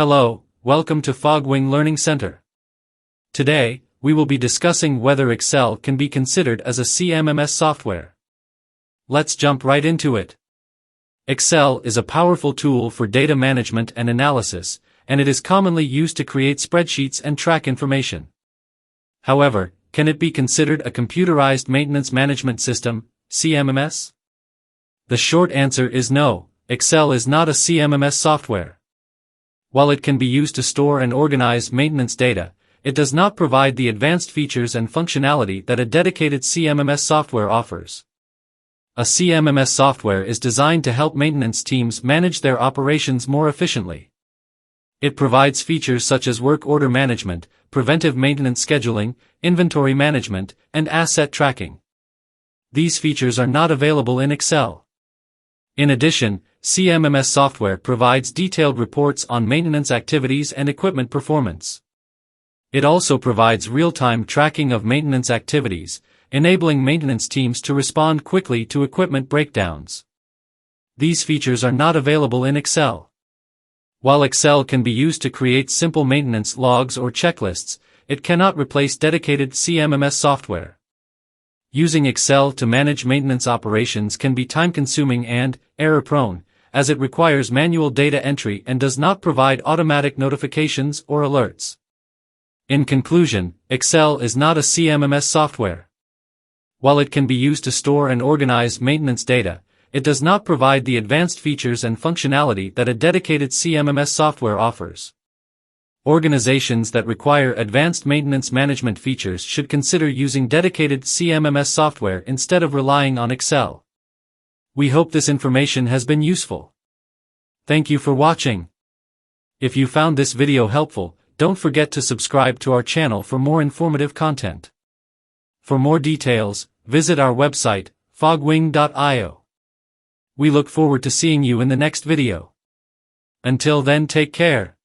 Hello, welcome to Fogwing Learning Center. Today, we will be discussing whether Excel can be considered as a CMMS software. Let's jump right into it. Excel is a powerful tool for data management and analysis, and it is commonly used to create spreadsheets and track information. However, can it be considered a computerized maintenance management system, CMMS? The short answer is no, Excel is not a CMMS software. While it can be used to store and organize maintenance data, it does not provide the advanced features and functionality that a dedicated CMMS software offers. A CMMS software is designed to help maintenance teams manage their operations more efficiently. It provides features such as work order management, preventive maintenance scheduling, inventory management, and asset tracking. These features are not available in Excel. In addition, CMMS software provides detailed reports on maintenance activities and equipment performance. It also provides real-time tracking of maintenance activities, enabling maintenance teams to respond quickly to equipment breakdowns. These features are not available in Excel. While Excel can be used to create simple maintenance logs or checklists, it cannot replace dedicated CMMS software. Using Excel to manage maintenance operations can be time-consuming and error-prone, as it requires manual data entry and does not provide automatic notifications or alerts. In conclusion, Excel is not a CMMS software. While it can be used to store and organize maintenance data, it does not provide the advanced features and functionality that a dedicated CMMS software offers. Organizations that require advanced maintenance management features should consider using dedicated CMMS software instead of relying on Excel. We hope this information has been useful. Thank you for watching. If you found this video helpful, don't forget to subscribe to our channel for more informative content. For more details, visit our website, fogwing.io. We look forward to seeing you in the next video. Until then, take care.